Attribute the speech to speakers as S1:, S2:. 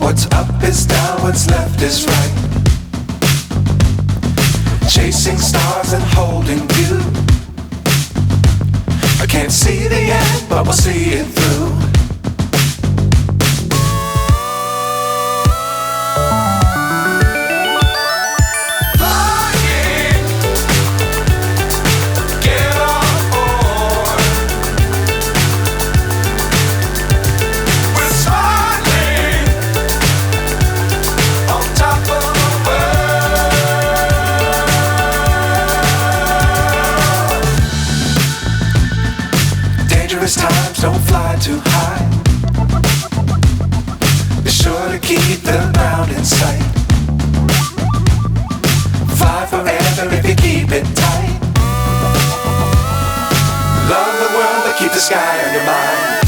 S1: What's up is down, what's left is right. Chasing stars and holding you. I can't see the end, but we'll see it through. Times don't fly too high. Be sure to keep the ground in sight. Fly forever if you keep it tight. Love the world but keep the sky on your mind.